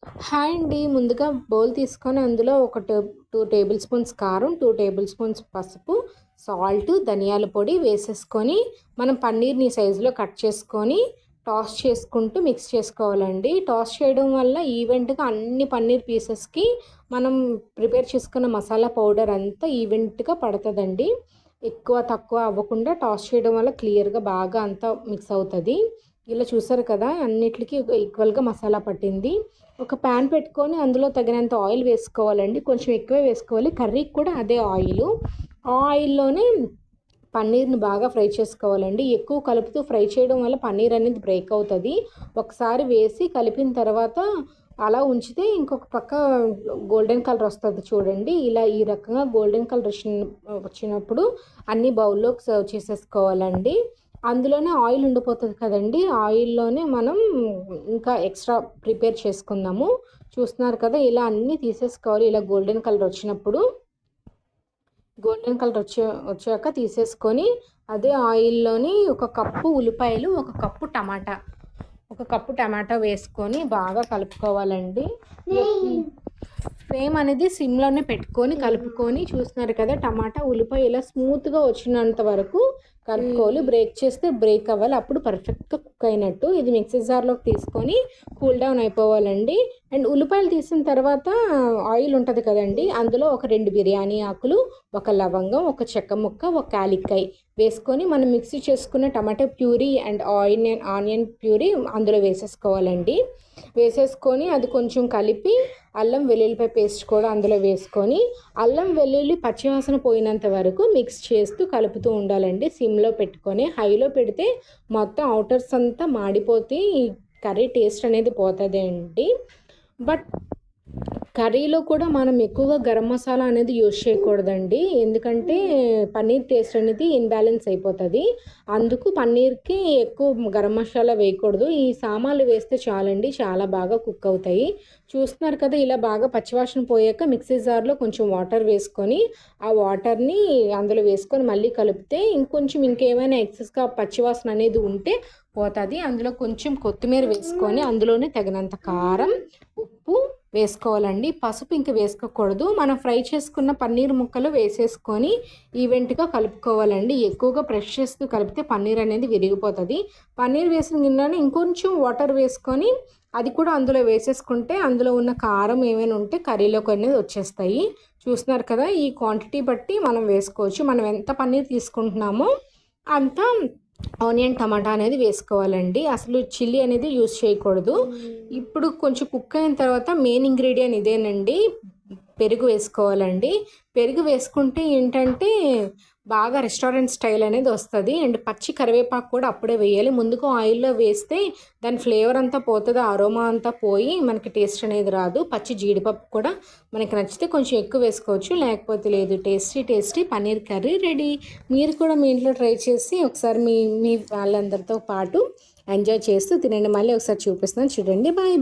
Hi అండి. ముందుగా bowl తీసుకొని అందులో ఒక 2 టేబుల్ స్పూన్స్ కారం, 2 టేబుల్ స్పూన్స్ పసుపు, సాల్ట్, ధనియాల పొడి వేసేసుకొని మనం పన్నీర్‌ని సైజులో కట్ చేసుకొని టాస్ చేసుకుంటూ మిక్స్ చేసుకోవాలండి. టాస్ చేయడం వల్ల ఈవెంట్‌గా అన్ని పన్నీర్ పీసెస్‌కి మనం ప్రిపేర్ చేసుకున్న మసాలా పౌడర్ అంతా ఈవెంట్‌గా పడతదండి. ఎక్కువ, తక్కువ అవ్వకుండా టాస్ చేయడం వల్ల క్లియర్‌గా బాగా అంతా మిక్స్ అవుతది. ఇలా చూసారు కదా! అన్నిట్లికి ఈక్వల్‌గా మసాలా పట్టింది. ఒక పాన్ పెట్టుకొని అందులో తగినంత ఆయిల్ వేసుకోవాలండి. కొంచెం ఎక్కువే వేసుకోవాలి. కర్రీకి కూడా అదే ఆయిలు. ఆ ఆయిల్‌లోనే పన్నీర్‌ని బాగా ఫ్రై చేసుకోవాలండి. ఎక్కువ కలుపుతూ ఫ్రై చేయడం వల్ల పన్నీర్ అనేది బ్రేక్ అవుతది. ఒకసారి వేసి కలిపిన తర్వాత అలా ఉంచితే ఇంకొక పక్క గోల్డెన్ కలర్ వస్తది చూడండి. ఇలా ఈ రకంగా గోల్డెన్ కలర్ వచ్చినప్పుడు అన్ని బౌల్‌లోకి సర్వ్ చేసేసుకోవాలండి. అందులోనే ఆయిల్ ఉండిపోతది కదండీ! ఆయిల్‌లోనే మనం ఇంకా ఎక్స్‌ట్రా ప్రిపేర్ చేసుకుందాము. చూస్తున్నారు కదా! ఇలా అన్నీ తీసేసుకోవాలి. ఇలా గోల్డెన్ కలర్ వచ్చాక తీసేసుకొని అదే ఆయిల్‌లోని ఒక కప్పు టమాటా వేసుకొని బాగా కలుపుకోవాలండి. ఫ్లేమ్ అనేది సిమ్‌లోనే పెట్టుకొని కలుపుకొని చూస్తున్నారు కదా! టమాటా, ఉల్లిపాయ ఇలా స్మూత్‌గా వచ్చినంత వరకు కలుపుకోవాలి. బ్రేక్ చేస్తే బ్రేక్ అవ్వాలి. అప్పుడు పర్ఫెక్ట్‌గా కుక్ అయినట్టు. ఇది మిక్సీ జార్‌లోకి తీసుకొని కూల్ డౌన్ అయిపోవాలండి. అండ్ ఉల్లిపాయలు తీసిన తర్వాత ఆయిల్ ఉంటది కదండీ! అందులో ఒక 2 బిర్యానీ ఆకులు, ఒక లవంగం, ఒక చెక్క ముక్క, ఒక యాలక్కాయ వేసుకొని మనం మిక్సీ చేసుకున్న టమాటా ప్యూరీ అండ్ ఆనియన్ ప్యూరీ అందులో వేసేసుకోవాలండి. వేసేసుకొని అది కొంచెం కలిపి అల్లం వెల్లుల్లిపాయ పేస్ట్ కూడా అందులో వేసుకొని అల్లం వెల్లుల్లి పచ్చివాసన పోయినంత వరకు మిక్స్ చేస్తూ కలుపుతూ ఉండాలండి. సిమ్‌లో పెట్టుకొని. హైలో పెడితే మొత్తం ఔటర్స్ అంతా మాడిపోతే ఈ కర్రీ టేస్ట్ అనేది పోతదండి. బట్ కర్రీలో కూడా మనం ఎక్కువగా గరం మసాలా అనేది యూజ్ చేయకూడదండి. ఎందుకంటే పన్నీర్ టేస్ట్ అనేది ఇన్‌బ్యాలెన్స్ అయిపోతది. అందుకు పన్నీర్‌కి ఎక్కువ గరం మసాలా వేయకూడదు. ఈ సామాన్లు వేస్తే చాలండి. చాలా బాగా కుక్ అవుతాయి. చూస్తున్నారు కదా! ఇలా బాగా పచ్చివాసన పోయాక మిక్సీ జార్‌లో కొంచెం వాటర్ వేసుకొని, ఆ వాటర్‌ని అందులో వేసుకొని మళ్ళీ కలిపితే ఇంకేమైనా ఎక్సెస్‌గా పచ్చివాసన అనేది ఉంటే పోతది. అందులో కొంచెం కొత్తిమీర వేసుకొని అందులోనే తగినంత కారం, ఉప్పు వేసుకోవాలండి. పసుపు ఇంక వేసుకోకూడదు. మనం ఫ్రై చేసుకున్న పన్నీర్ ముక్కలు వేసేసుకొని ఈవెంట్‌గా కలుపుకోవాలండి. ఎక్కువగా ప్రెస్ చేస్తూ కలిపితే పన్నీర్ అనేది విరిగిపోతది. పన్నీర్ వేసిన గిన్నెలోనే ఇంకొంచెం వాటర్ వేసుకొని అది కూడా అందులో వేసేసుకుంటే అందులో ఉన్న కారం ఏమైనా ఉంటే కర్రీలోకి అనేది వచ్చేస్తాయి. చూస్తున్నారు కదా! ఈ క్వాంటిటీ బట్టి మనం వేసుకోవచ్చు. మనం ఎంత పన్నీర్ తీసుకుంటున్నామో అంత ఆనియన్, టమాటా అనేది వేసుకోవాలండి. అసలు చిల్లీ అనేది యూజ్ చేయకూడదు. ఇప్పుడు కొంచెం కుక్ అయిన తర్వాత మెయిన్ ఇంగ్రీడియంట్ ఇదేనండి. పెరుగు వేసుకోవాలండి. పెరుగు వేసుకుంటే ఏంటంటే బాగా రెస్టారెంట్ స్టైల్ అనేది వస్తది. అండ్ పచ్చి కరివేపాకు కూడా అప్పుడే వేయాలి. ముందుగా ఆయిల్‌లో వేస్తే దాని ఫ్లేవర్ అంతా పోతది. అరోమా అంతా పోయి మనకి టేస్ట్ అనేది రాదు. పచ్చి జీడిపప్పు కూడా మనకి నచ్చితే కొంచెం ఎక్కువ వేసుకోవచ్చు. లేకపోతే లేదు. Tasty paneer curry ready. మీరు కూడా మీ ఇంట్లో ట్రై చేసి ఒకసారి మీ మీ వాళ్ళందరితో పాటు ఎంజాయ్ చేస్తూ తినండి. మళ్ళీ ఒకసారి చూపిస్తున్నాను చూడండి. బాయ్.